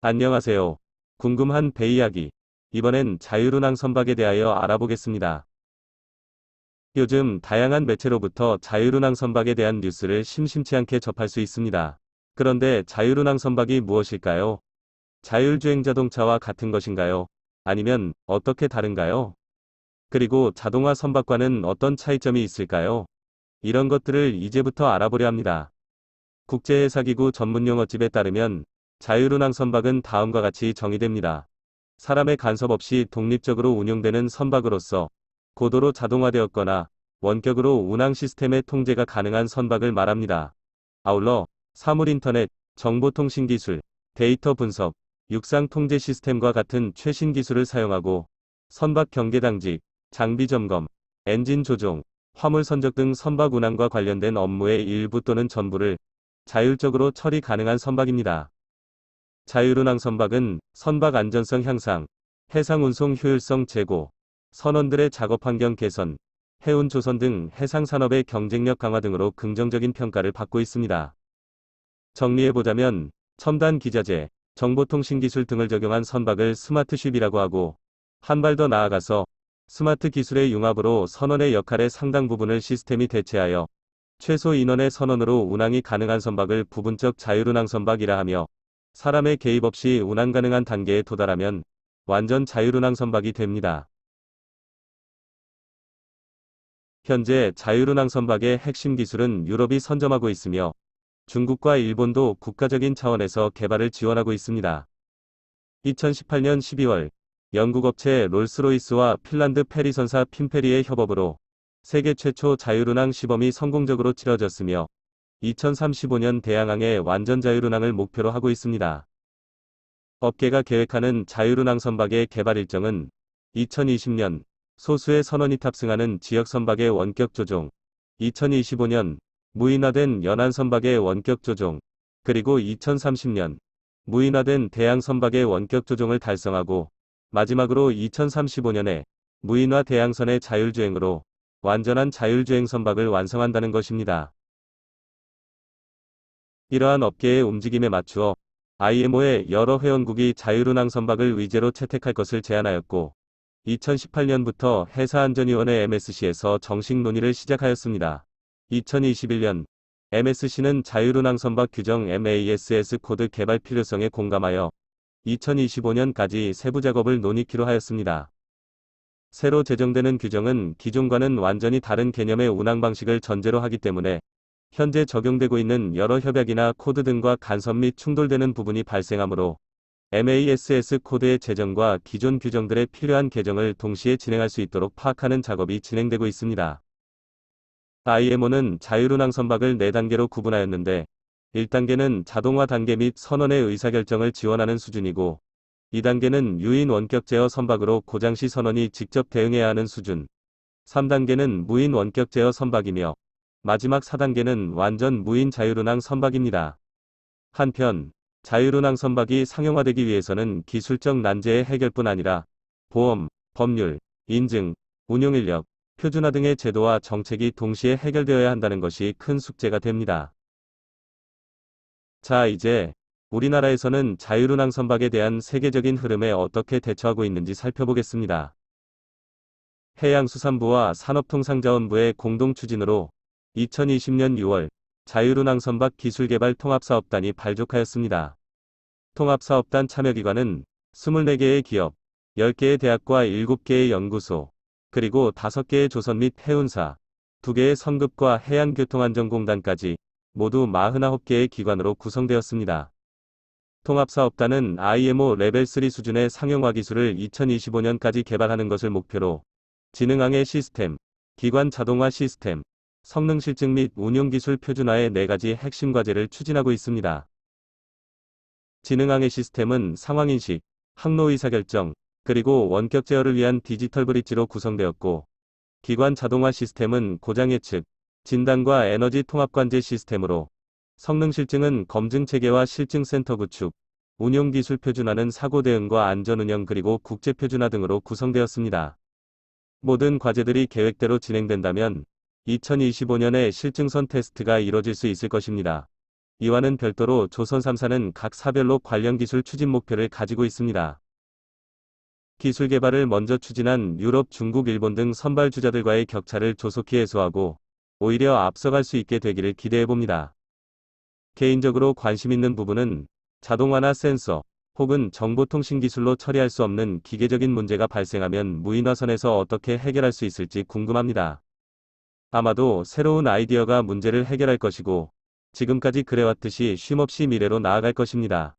안녕하세요. 궁금한 배 이야기. 이번엔 자율운항 선박에 대하여 알아보겠습니다. 요즘 다양한 매체로부터 자율운항 선박에 대한 뉴스를 심심치 않게 접할 수 있습니다. 그런데 자율운항 선박이 무엇일까요? 자율주행 자동차와 같은 것인가요? 아니면 어떻게 다른가요? 그리고 자동화 선박과는 어떤 차이점이 있을까요? 이런 것들을 이제부터 알아보려 합니다. 국제해사기구 전문용어집에 따르면 자율운항 선박은 다음과 같이 정의됩니다. 사람의 간섭 없이 독립적으로 운용되는 선박으로서 고도로 자동화되었거나 원격으로 운항 시스템의 통제가 가능한 선박을 말합니다. 아울러 사물 인터넷, 정보통신 기술, 데이터 분석, 육상 통제 시스템과 같은 최신 기술을 사용하고 선박 경계 당직, 장비 점검, 엔진 조종, 화물 선적 등 선박 운항과 관련된 업무의 일부 또는 전부를 자율적으로 처리 가능한 선박입니다. 자율운항 선박은 선박 안전성 향상, 해상 운송 효율성 제고, 선원들의 작업 환경 개선, 해운 조선 등 해상 산업의 경쟁력 강화 등으로 긍정적인 평가를 받고 있습니다. 정리해보자면 첨단 기자재, 정보통신 기술 등을 적용한 선박을 스마트쉽이라고 하고, 한 발 더 나아가서 스마트 기술의 융합으로 선원의 역할의 상당 부분을 시스템이 대체하여 최소 인원의 선원으로 운항이 가능한 선박을 부분적 자율운항 선박이라 하며, 사람의 개입 없이 운항 가능한 단계에 도달하면 완전 자율운항 선박이 됩니다. 현재 자율운항 선박의 핵심 기술은 유럽이 선점하고 있으며 중국과 일본도 국가적인 차원에서 개발을 지원하고 있습니다. 2018년 12월 영국 업체 롤스로이스와 핀란드 페리선사 핀페리의 협업으로 세계 최초 자율운항 시범이 성공적으로 치러졌으며 2035년 대양항의 완전 자율운항을 목표로 하고 있습니다. 업계가 계획하는 자율운항 선박의 개발 일정은 2020년 소수의 선원이 탑승하는 지역 선박의 원격 조종, 2025년 무인화된 연안 선박의 원격 조종, 그리고 2030년 무인화된 대양 선박의 원격 조종을 달성하고 마지막으로 2035년에 무인화 대양선의 자율주행으로 완전한 자율주행 선박을 완성한다는 것입니다. 이러한 업계의 움직임에 맞추어 IMO의 여러 회원국이 자율운항 선박을 의제로 채택할 것을 제안하였고 2018년부터 해사안전위원회 MSC에서 정식 논의를 시작하였습니다. 2021년 MSC는 자율운항 선박 규정 MASS 코드 개발 필요성에 공감하여 2025년까지 세부 작업을 논의키로 하였습니다. 새로 제정되는 규정은 기존과는 완전히 다른 개념의 운항 방식을 전제로 하기 때문에 현재 적용되고 있는 여러 협약이나 코드 등과 간섭 및 충돌되는 부분이 발생하므로 MASS 코드의 제정과 기존 규정들의 필요한 개정을 동시에 진행할 수 있도록 파악하는 작업이 진행되고 있습니다. IMO는 자율운항 선박을 4단계로 구분하였는데 1단계는 자동화 단계 및 선원의 의사결정을 지원하는 수준이고 2단계는 유인 원격 제어 선박으로 고장시 선원이 직접 대응해야 하는 수준, 3단계는 무인 원격 제어 선박이며 마지막 4단계는 완전 무인 자율운항 선박입니다. 한편 자율운항 선박이 상용화되기 위해서는 기술적 난제의 해결뿐 아니라 보험, 법률, 인증, 운용인력, 표준화 등의 제도와 정책이 동시에 해결되어야 한다는 것이 큰 숙제가 됩니다. 자, 이제 우리나라에서는 자율운항 선박에 대한 세계적인 흐름에 어떻게 대처하고 있는지 살펴보겠습니다. 해양수산부와 산업통상자원부의 공동 추진으로 2020년 6월 자율운항 선박 기술개발 통합사업단이 발족하였습니다. 통합사업단 참여기관은 24개의 기업, 10개의 대학과 7개의 연구소, 그리고 5개의 조선 및 해운사, 2개의 성급과 해양교통안전공단까지 모두 49개의 기관으로 구성되었습니다. 통합사업단은 IMO 레벨 3 수준의 상용화 기술을 2025년까지 개발하는 것을 목표로 지능항해 시스템, 기관 자동화 시스템, 성능 실증 및 운용 기술 표준화의 4가지 핵심 과제를 추진하고 있습니다. 지능항해 시스템은 상황인식, 항로 의사결정, 그리고 원격 제어를 위한 디지털 브릿지로 구성되었고, 기관 자동화 시스템은 고장 예측, 진단과 에너지 통합 관제 시스템으로, 성능 실증은 검증 체계와 실증 센터 구축, 운용 기술 표준화는 사고 대응과 안전 운영 그리고 국제 표준화 등으로 구성되었습니다. 모든 과제들이 계획대로 진행된다면 2025년에 실증선 테스트가 이뤄질 수 있을 것입니다. 이와는 별도로 조선 3사는 각 사별로 관련 기술 추진 목표를 가지고 있습니다. 기술 개발을 먼저 추진한 유럽, 중국, 일본 등 선발주자들과의 격차를 조속히 해소하고 오히려 앞서갈 수 있게 되기를 기대해봅니다. 개인적으로 관심 있는 부분은 자동화나 센서, 혹은 정보통신 기술로 처리할 수 없는 기계적인 문제가 발생하면 무인화선에서 어떻게 해결할 수 있을지 궁금합니다. 아마도 새로운 아이디어가 문제를 해결할 것이고, 지금까지 그래왔듯이 쉼없이 미래로 나아갈 것입니다.